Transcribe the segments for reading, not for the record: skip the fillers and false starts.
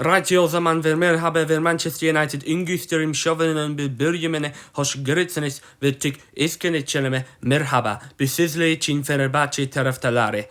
Radio o zaman ve merhaba ve Manchester United üngüstürüm şovunun bir bölümüne hoş geldiniz ve Türk iskenetçileme merhaba. Bu sizler için Fenerbahçe taraftarları.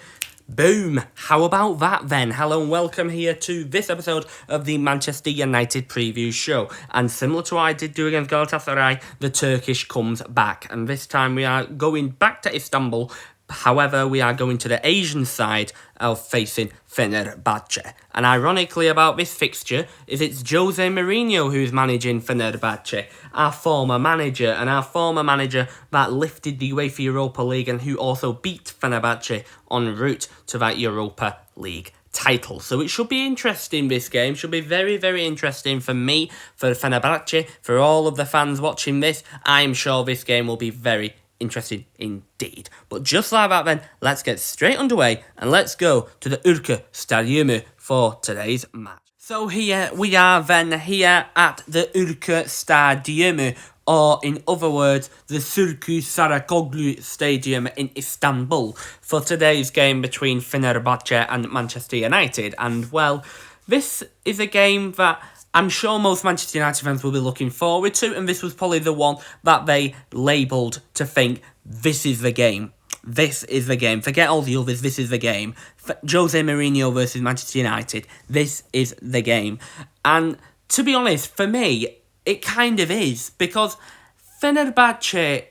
Boom! How about that then? Hello and welcome here to this episode of the Manchester United preview show. And similar to what I did do against Galatasaray, the Turkish comes back. And this time we are going back to Istanbul. However, we are going to the Asian side of facing Fenerbahçe. And ironically about this fixture is it's JOSÉ Mourinho who's managing Fenerbahçe, our former manager, and our former manager that lifted the UEFA Europa League and who also beat Fenerbahçe en route to that Europa League title. So it should be interesting, this game. Should be very, very interesting for me, for Fenerbahçe, for all of the fans watching this. I am sure this game will be very interesting indeed. But just like that then, let's get straight underway and let's go to the Ülke Stadyumu for today's match. So here we are then here at the Ülke Stadyumu, or in other words, the Turku Sarakoglu Stadium in Istanbul, for today's game between Fenerbahçe and Manchester United. And well, this is a game that I'm sure most Manchester United fans will be looking forward to, and this was probably the one that they labelled to think, this is the game. This is the game. Forget all the others, this is the game. Jose Mourinho versus Manchester United, this is the game. And to be honest, for me, it kind of is, because Fenerbahçe,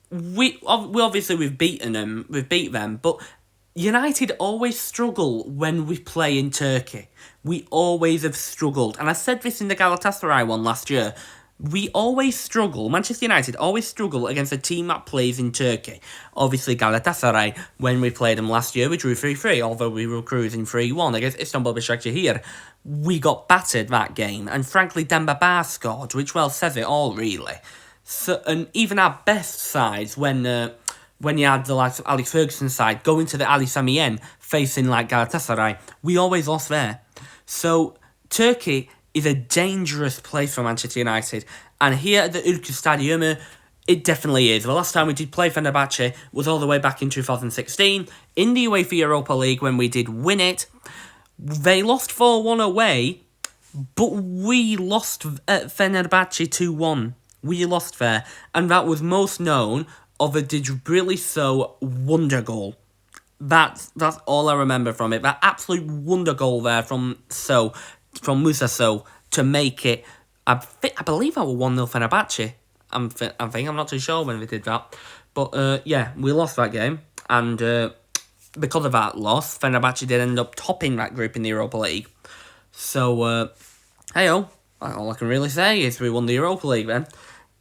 we've beaten them, we've beat them, but United always struggle when we play in Turkey. We always have struggled. And I said this in the Galatasaray one last year. We always struggle, Manchester United always struggle against a team that plays in Turkey. Obviously, Galatasaray, when we played them last year, we drew 3-3, although we were cruising 3-1 against Istanbul Başakşehir. We got battered that game, and frankly, Demba Ba scored, which, well, says it all, really. So, and even our best sides, when you had the likes of Alex Ferguson's side going to the Ali Sami Yen facing like Galatasaray, we always lost there. So Turkey is a dangerous place for Manchester United, and here at the Ülke Stadyumu, it definitely is. The last time we did play Fenerbahçe was all the way back in 2016 in the UEFA Europa League when we did win it. They lost 4-1 away, but we lost at Fenerbahçe 2-1. We lost there, and that was most known of a Djibril wonder goal. That's all I remember from it. That absolute wonder goal there from Musa So, to make it. I believe I was 1-0 Fenerbahçe. I'm not too sure when we did that, but yeah, we lost that game, and because of that loss, Fenerbahçe did end up topping that group in the Europa League. So hey-oh, all I can really say is we won the Europa League then.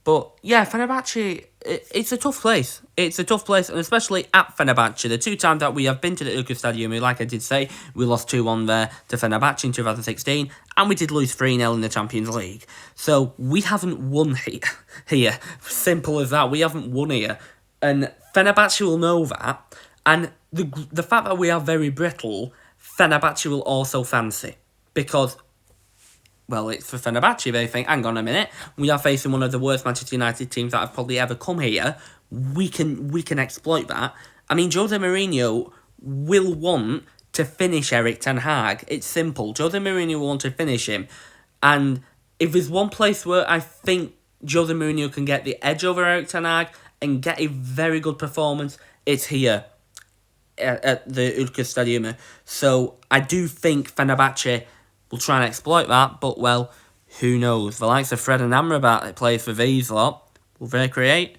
But yeah, Fenerbahçe, it's a tough place. It's a tough place, and especially at Fenerbahçe. The two times that we have been to the Ülke Stadyumu, like I did say, we lost 2-1 there to Fenerbahçe in 2016, and we did lose 3-0 in the Champions League. So we haven't won here. Simple as that. We haven't won here. And Fenerbahçe will know that. And the fact that we are very brittle, Fenerbahçe will also fancy. Because, well, it's for Fenerbahçe, they think, hang on a minute, we are facing one of the worst Manchester United teams that have probably ever come here. We can exploit that. I mean, Jose Mourinho will want to finish Erik ten Hag. It's simple. Jose Mourinho will want to finish him. And if there's one place where I think Jose Mourinho can get the edge over Erik ten Hag and get a very good performance, it's here at the Ülke Stadyumu. So I do think Fenerbahçe will try and exploit that, but, well, who knows? The likes of Fred and Amrabat that plays for these lot, will they create?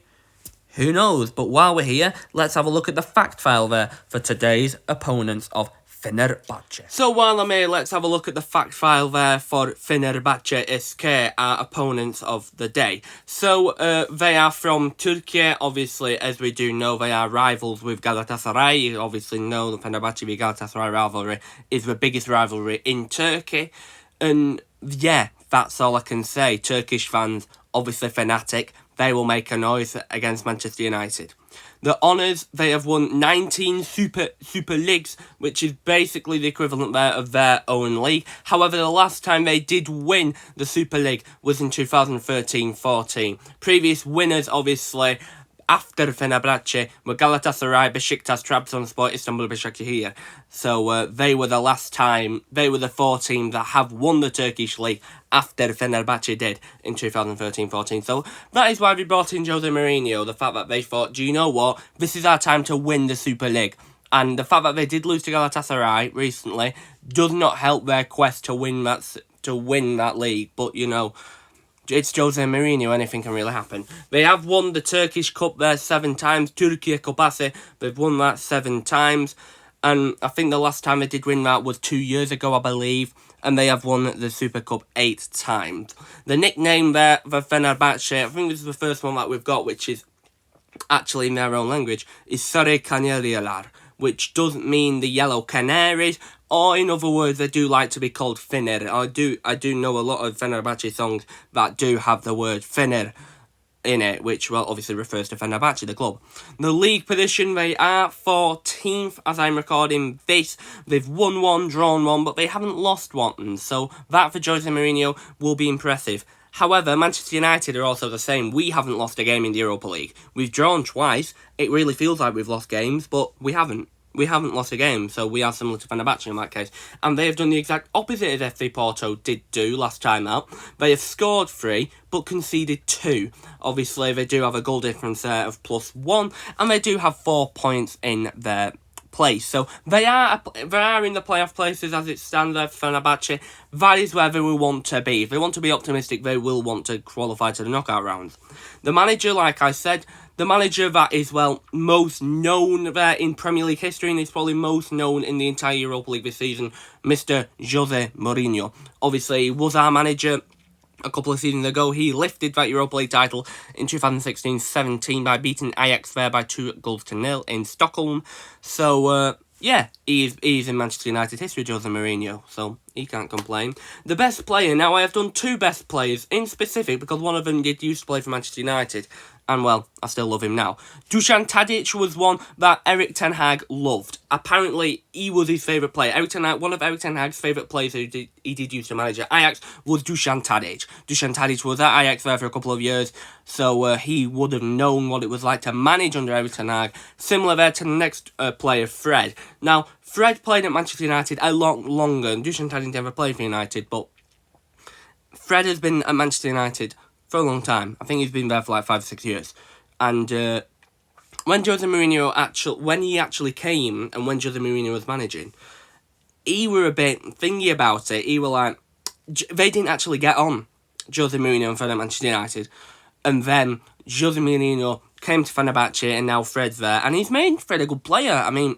Who knows? But while we're here, let's have a look at the fact file there for today's opponents of Fenerbahçe. So while I'm here, let's have a look at the fact file there for Fenerbahçe SK, our opponents of the day. So they are from Turkey, obviously, as we do know, they are rivals with Galatasaray. You obviously know the Fenerbahçe v Galatasaray rivalry is the biggest rivalry in Turkey. And yeah, that's all I can say. Turkish fans, obviously fanatic, they will make a noise against Manchester United. The honours, they have won 19 Super Leagues, which is basically the equivalent there of their own league. However, the last time they did win the Super League was in 2013-14. Previous winners, obviously, after Fenerbahçe were Galatasaray, Beşiktaş, Trabzonspor, Istanbul, Başakşehir. So they were the last time, they were the 4 teams that have won the Turkish league after Fenerbahçe did in 2013-14. So that is why we brought in José Mourinho, the fact that they thought, do you know what, this is our time to win the Super League. And the fact that they did lose to Galatasaray recently does not help their quest to win that league. But, you know, it's José Mourinho, anything can really happen. They have won the Turkish Cup there 7 times. Türkiye Kupası, they've won that 7 times. And I think the last time they did win that was 2 years ago, I believe. And they have won the Super Cup 8 times. The nickname there for Fenerbahçe, I think this is the first one that we've got, which is actually in their own language, is Sarı Kanaryalar, which doesn't mean the yellow canaries, or in other words, they do like to be called Fener. I do know a lot of Fenerbahçe songs that do have the word Fener in it, which, well, obviously refers to Fenerbahçe, the club. The league position, they are 14th as I'm recording this. They've won 1, drawn 1, but they haven't lost 1, so that for José Mourinho will be impressive. However, Manchester United are also the same. We haven't lost a game in the Europa League. We've drawn twice. It really feels like we've lost games, but we haven't. We haven't lost a game, so we are similar to Fenerbahçe in that case. And they have done the exact opposite as FC Porto did do last time out. They have scored 3, but conceded 2. Obviously, they do have a goal difference there of +1, and they do have 4 points in their place. So they are in the playoff places as it stands there for Fenerbahçe. That is where they will want to be. If they want to be optimistic, they will want to qualify to the knockout rounds. The manager, like I said, the manager that is, well, most known there in Premier League history and is probably most known in the entire Europa League this season, Mr. José Mourinho. Obviously, he was our manager a couple of seasons ago. He lifted that Europa League title in 2016-17 by beating Ajax there by 2-0 in Stockholm. So, yeah, he's in Manchester United history, José Mourinho, so he can't complain. The best player, now I have done 2 best players in specific because one of them did used to play for Manchester United. And, well, I still love him now. Dusan Tadic was one that Erik ten Hag loved. Apparently, he was his favourite player. One of Erik ten Hag's favourite players he did used to manage at Ajax was Dusan Tadic. Dusan Tadic was at Ajax there for a couple of years, so he would have known what it was like to manage under Erik ten Hag. Similar there to the next player, Fred. Now, Fred played at Manchester United a lot longer, and Dusan Tadic never played for United, but Fred has been at Manchester United for a long time. I think he's been there for like 5 or 6 years. And when José Mourinho actually came and when José Mourinho was managing, he were a bit thingy about it. He were like, they didn't actually get on, José Mourinho and Fred at Manchester United. And then José Mourinho came to Fenerbahçe and now Fred's there. And he's made Fred a good player. I mean,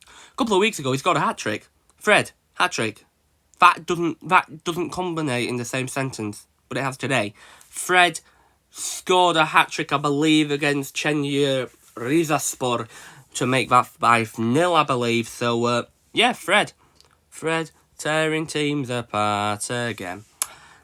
a couple of weeks ago he scored a hat-trick. Fred, hat-trick. That doesn't combine in the same sentence, but it has today. Fred scored a hat-trick, I believe, against Çaykur Rizespor to make that 5-0, I believe. So, yeah, Fred tearing teams apart again.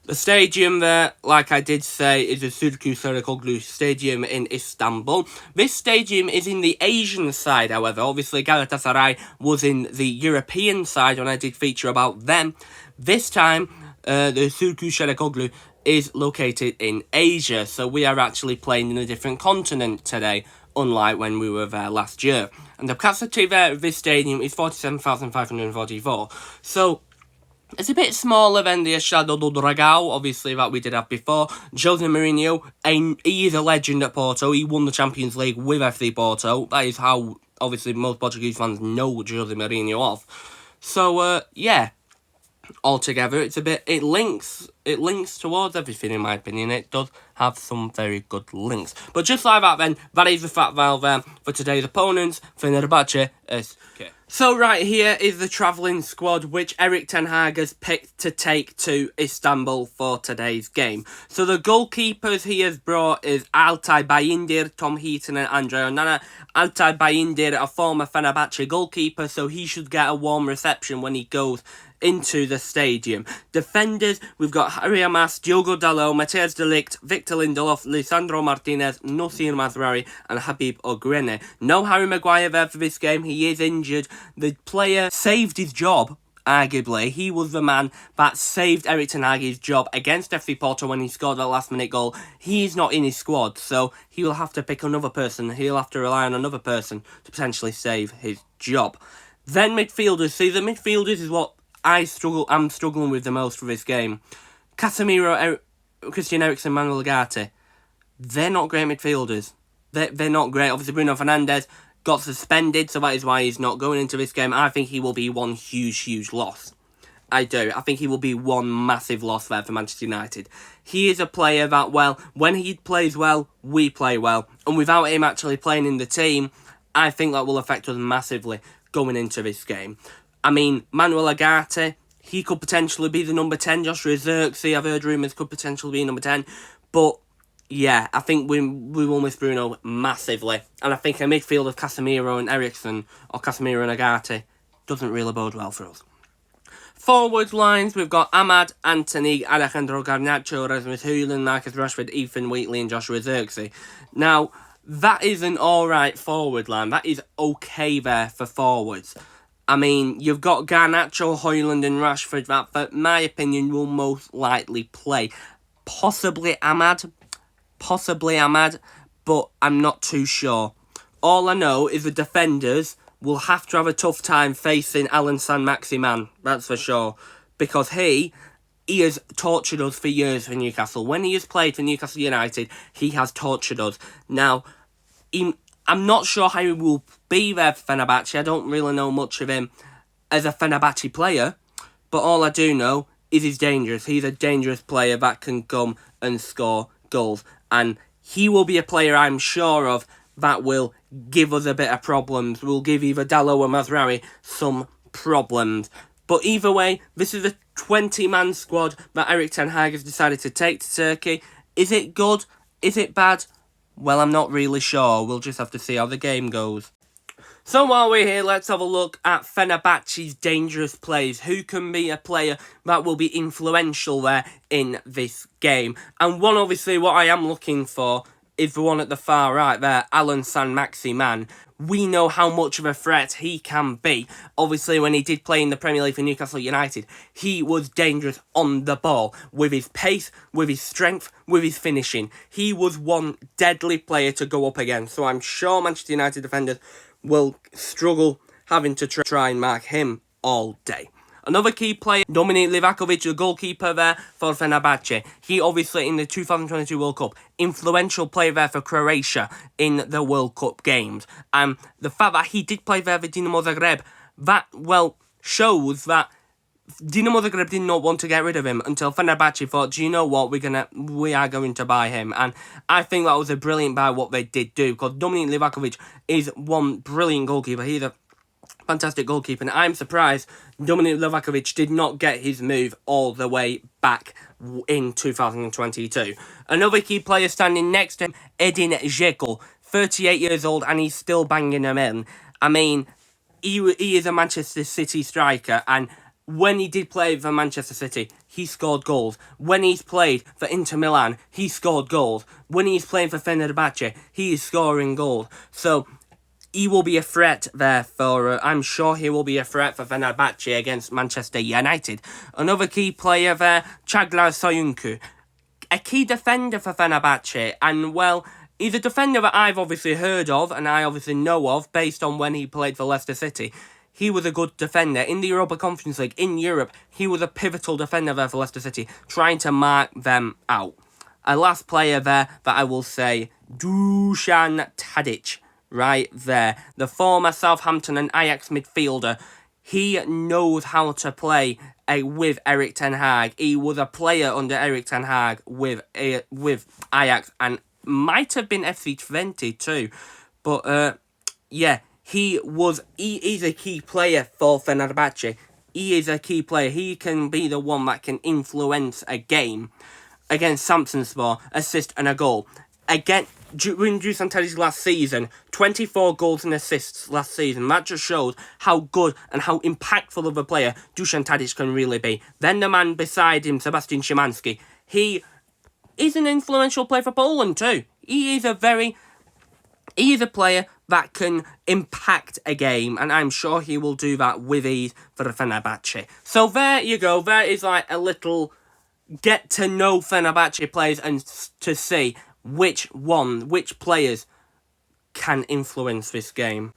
The stadium there, like I did say, is the Turku Sarıkoglu Stadium in Istanbul. This stadium is in the Asian side, however. Obviously, Galatasaray was in the European side when I did feature about them. This time, the Turku Sarıkoglu is located in Asia, so we are actually playing in a different continent today, unlike when we were there last year. And the capacity there of this stadium is 47,544. So it's a bit smaller than the Estadio do Dragão, obviously, that we did have before. José Mourinho, he is a legend at Porto. He won the Champions League with FC Porto. That is how, obviously, most Portuguese fans know José Mourinho of. So, yeah, altogether, it links towards everything, in my opinion. It does have some very good links. But just like that, then, that is the fact valve there for today's opponents, Fenerbahçe SK. So right here is the travelling squad which Erik ten Hag has picked to take to Istanbul for today's game. So the goalkeepers he has brought is Altay Bayindir, Tom Heaton and Andre Onana. Altay Bayindir, a former Fenerbahçe goalkeeper, so he should get a warm reception when he goes into the stadium. Defenders, we've got Harry Amas, Diogo Dalot, Matthias de Ligt, Victor Lindelof, Lisandro Martinez, Nosir Mazraoui and Habib Ogrene. No Harry Maguire there for this game. He is injured. The player saved his job arguably. He was the man that saved Erik ten Hag's job against FC Porto when he scored that last-minute goal. He's not in his squad, so he will have to pick another person. He'll have to rely on another person to potentially save his job. Then midfielders. See, the midfielders is what I'm struggling with the most for this game. Casemiro, Christian Eriksen, Manuel Ugarte. They're not great midfielders. They're not great. Obviously, Bruno Fernandes got suspended, so that is why he's not going into this game. I think he will be one huge loss. I do. I think he will be one massive loss there for Manchester United. He is a player that, well, when he plays well, we play well. And without him actually playing in the team, I think that will affect us massively going into this game. I mean, Manuel Ugarte, he could potentially be the number 10. Joshua Zirkzee, I've heard rumours, could potentially be number 10. But yeah, I think we will miss Bruno massively. And I think a midfield of Casemiro and Eriksen, or Casemiro and Ugarte, doesn't really bode well for us. Forward lines, we've got Amad, Anthony, Alejandro Garnacho, Rasmus Højlund, Marcus Rashford, Ethan Wheatley and Joshua Zirkzee. Now, that is an alright forward line. That is okay there for forwards. I mean, you've got Garnacho, Højlund and Rashford that, for my opinion, will most likely play. Possibly Amad, but I'm not too sure. All I know is the defenders will have to have a tough time facing Alan Saint-Maximin, that's for sure. Because he has tortured us for years for Newcastle. When he has played for Newcastle United, he has tortured us. Now, I'm not sure how he will be there for Fenerbahçe. I don't really know much of him as a Fenerbahçe player. But all I do know is he's dangerous. He's a dangerous player that can come and score goals. And he will be a player, I'm sure of, that will give us a bit of problems. Will give either Dalot or Mazraoui some problems. But either way, this is a 20-man squad that Erik ten Hag has decided to take to Turkey. Is it good? Is it bad? Well, I'm not really sure. We'll just have to see how the game goes. So while we're here, let's have a look at Fenerbahçe's dangerous plays. Who can be a player that will be influential there in this game? And one, obviously, what I am looking for is the one at the far right there, Alan Saint-Maximin. We know how much of a threat he can be. Obviously, when he did play in the Premier League for Newcastle United, he was dangerous on the ball. With his pace, with his strength, with his finishing. He was one deadly player to go up against. So I'm sure Manchester United defenders will struggle having to try and mark him all day. Another key player, Dominik Livakovic, the goalkeeper there for Fenerbahçe. He obviously in the 2022 World Cup, influential player there for Croatia in the World Cup games. And the fact that he did play there for Dinamo Zagreb, that, well, shows that Dinamo Zagreb did not want to get rid of him until Fenerbahçe thought, do you know what, we are going to buy him. And I think that was a brilliant buy what they did do, because Dominik Livakovic is one brilliant goalkeeper. He's a fantastic goalkeeper, and I'm surprised Dominik Livakovic did not get his move all the way back in 2022. Another key player standing next to him, Edin Dzeko, 38 years old, and he's still banging them in. I mean, he is a Manchester City striker, and when he did play for Manchester City, he scored goals. When he's played for Inter Milan, he scored goals. When he's playing for Fenerbahçe, he is scoring goals. So he will be a threat there for, I'm sure he will be a threat for Fenerbahçe against Manchester United. Another key player there, Çağlar Soyuncu, a key defender for Fenerbahçe, and well, he's a defender that I've obviously heard of, and I obviously know of, based on when he played for Leicester City. He was a good defender. In the Europa Conference League, in Europe, he was a pivotal defender there for Leicester City, trying to mark them out. A last player there that I will say, Dusan Tadic. Right there. The former Southampton and Ajax midfielder. He knows how to play with Erik ten Hag. He was a player under Erik ten Hag with Ajax and might have been FC Twente too. But yeah, he's a key player for Fenerbahçe. He is a key player. He can be the one that can influence a game against Samsunspor, assist and a goal. Again, during Dusan Tadic's last season, 24 goals and assists last season. That just shows how good and how impactful of a player Dusan Tadic can really be. Then the man beside him, Sebastian Szymanski, he is an influential player for Poland too. He is a player that can impact a game, and I'm sure he will do that with ease for the Fenerbahçe. So there you go. There is like a little get to know Fenerbahçe players and to see which players can influence this game.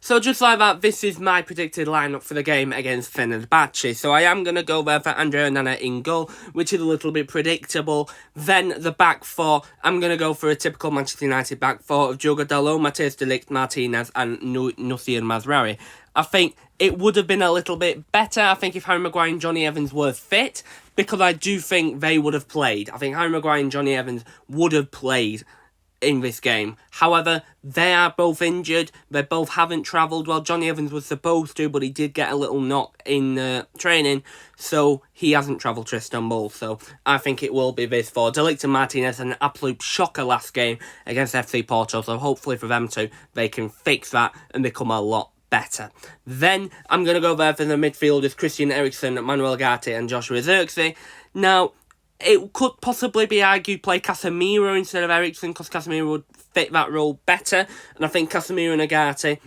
So just like that, this is my predicted lineup for the game against Fenerbahçe. So I am going to go there for Andre Onana in goal, which is a little bit predictable. Then the back four, I'm going to go for a typical Manchester United back four of Diogo Dalot, Matthijs de Ligt, Martinez and Noussair Mazraoui. I think it would have been a little bit better, I think, if Harry Maguire and Johnny Evans were fit, because I do think they would have played. I think Harry Maguire and Johnny Evans would have played in this game. However, they are both injured. They both haven't travelled. Well, Johnny Evans was supposed to, but he did get a little knock in training, so he hasn't travelled to Istanbul. So I think it will be this for De Ligt and Martinez, an absolute shocker last game against FC Porto. So hopefully for them two, they can fix that and become a lot better. Then I'm going to go there for the midfielders, Christian Eriksen, Manuel Ugarte and Joshua Zirkzee. Now, it could possibly be argued play Casemiro instead of Eriksen, because Casemiro would fit that role better. And I think Casemiro and Ugarte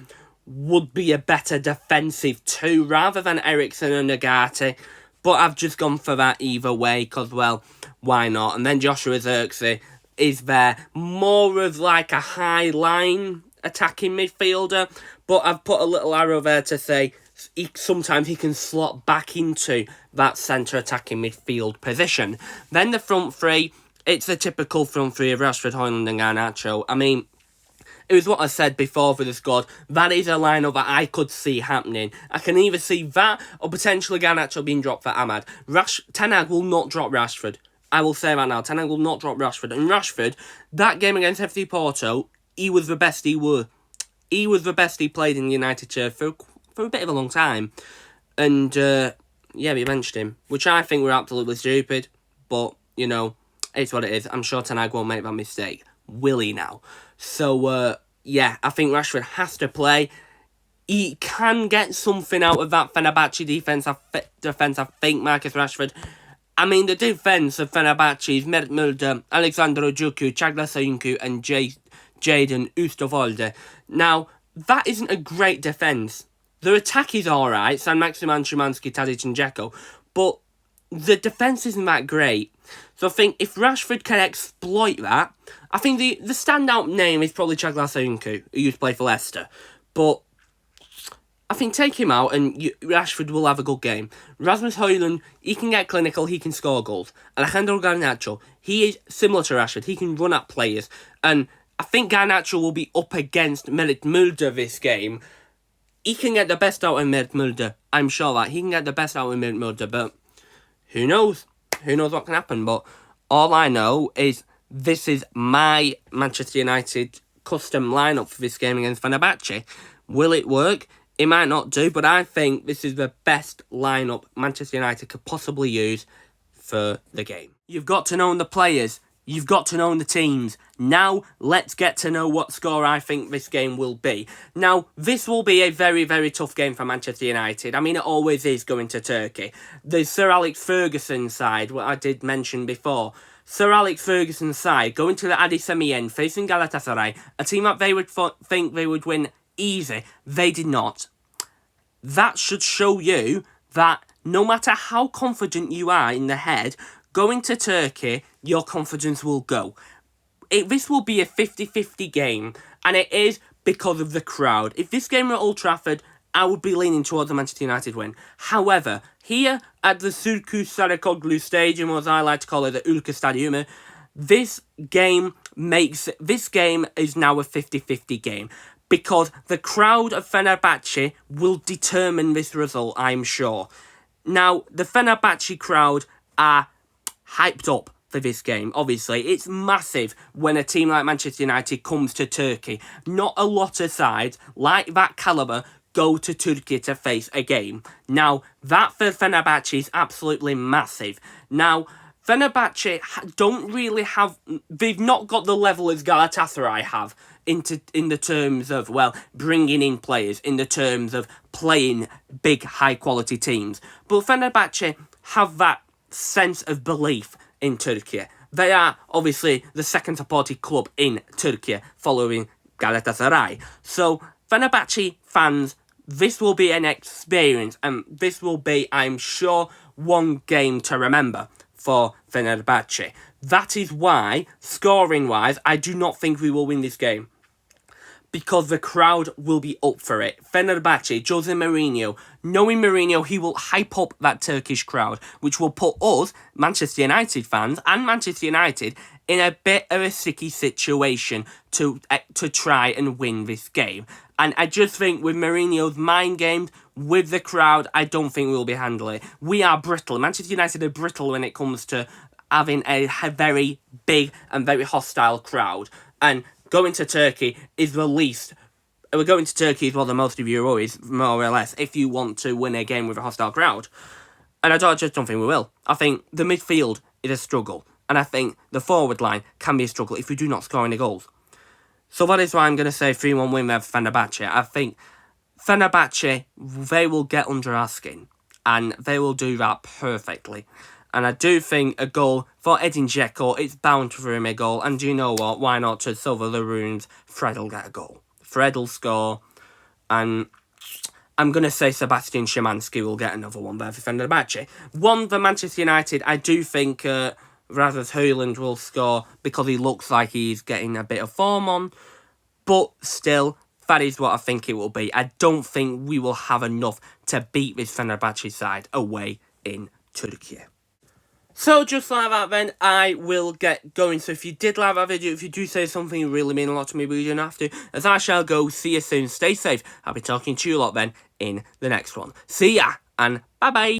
would be a better defensive two rather than Eriksen and Ugarte. But I've just gone for that either way because, well, why not? And then Joshua Zirkzee is there more of like a high line attacking midfielder. But I've put a little arrow there to say sometimes he can slot back into that centre attacking midfield position. Then the front three, it's the typical front three of Rashford, Højlund and Garnacho. I mean, it was what I said before for the squad. That is a lineup that I could see happening. I can either see that or potentially Garnacho being dropped for Ahmad. Ten Hag will not drop Rashford. I will say that now. Ten Hag will not drop Rashford. And Rashford, that game against FC Porto, he was the best he were. He was the best he played in the United shirt for a bit of a long time. And, yeah, we benched him, which I think were absolutely stupid. But, you know, it's what it is. I'm sure Ten Hag won't make that mistake. Will he now? So, yeah, I think Rashford has to play. He can get something out of that Fenerbahçe defence. I think, Marcus Rashford. I mean, the defence of Fenerbahçe is Mert Mulder, Alexander Ojukwu, Çağlar Söyüncü and Jadon Oosterwolde. Now, that isn't a great defence. Their attack is alright, Saint-Maximin, Szymanski, Tadic and Dzeko, but the defence isn't that great. So I think if Rashford can exploit that, I think the standout name is probably Çağlar Söyüncü, who used to play for Leicester. But I think take him out and Rashford will have a good game. Rasmus Højlund, he can get clinical, he can score goals. Alejandro Garnacho, he is similar to Rashford, he can run at players. And I think Garnacho will be up against Mert Mulder this game. He can get the best out of Mert Mulder. I'm sure that. He can get the best out of Mert Mulder, but who knows? Who knows what can happen? But all I know is this is my Manchester United custom lineup for this game against Fenerbahçe. Will it work? It might not do, but I think this is the best lineup Manchester United could possibly use for the game. You've got to know the players. You've got to know the teams. Now, let's get to know what score I think this game will be. Now, this will be a very, very tough game for Manchester United. I mean, it always is going to Turkey. The Sir Alex Ferguson side, what I did mention before. Sir Alex Ferguson's side, going to the Adi Semi-Yen, facing Galatasaray, a team that they would think they would win easy. They did not. That should show you that no matter how confident you are in the head, going to Turkey, your confidence will go. This will be a 50-50 game, and it is because of the crowd. If this game were at Old Trafford, I would be leaning towards the Manchester United win. However, here at the Turku Sarıkoglu Stadium, or as I like to call it, the Ülke Stadyumu, this game is now a 50-50 game. Because the crowd of Fenerbahçe will determine this result, I'm sure. Now, the Fenerbahçe crowd are hyped up for this game. Obviously, it's massive when a team like Manchester United comes to Turkey. Not a lot of sides like that calibre go to Turkey to face a game. Now, that for Fenerbahçe is absolutely massive. Now, Fenerbahçe don't really have... They've not got the level as Galatasaray have in the terms of, well, bringing in players, in the terms of playing big, high-quality teams. But Fenerbahçe have that sense of belief in Turkey. They are, obviously, the second supported club in Turkey, following Galatasaray. So, Fenerbahçe fans, this will be an experience, and this will be, I'm sure, one game to remember for Fenerbahçe. That is why, scoring-wise, I do not think we will win this game, because the crowd will be up for it. Fenerbahçe, JOSÉ Mourinho, knowing Mourinho, he will hype up that Turkish crowd, which will put us, Manchester United fans, and Manchester United in a bit of a sticky situation to try and win this game. And I just think with Mourinho's mind games, with the crowd, I don't think we'll be handling it. We are brittle. Manchester United are brittle when it comes to having a very big and very hostile crowd. And going to Turkey is the least. We're going to Turkey is what the most of Euro is, more or less, if you want to win a game with a hostile crowd. And I just don't think we will. I think the midfield is a struggle. And I think the forward line can be a struggle if we do not score any goals. So that is why I'm going to say 3-1 win with Fenerbahçe. I think Fenerbahçe, they will get under our skin. And they will do that perfectly. And I do think a goal for Edin Dzeko, it's bound for him a goal. And do you know what? Why not to silver the runes? Fred will get a goal. Fred will score. And I'm going to say Sebastian Szymanski will get another one there for Fenerbahçe. One for Manchester United, I do think Rasmus Højlund will score because he looks like he's getting a bit of form on. But still, that is what I think it will be. I don't think we will have enough to beat this Fenerbahçe side away in Turkey. So just like that then, I will get going. So if you did like that video, if you do say something, it really mean a lot to me, but you don't have to. As I shall go, see you soon, stay safe. I'll be talking to you a lot then in the next one. See ya, and bye-bye.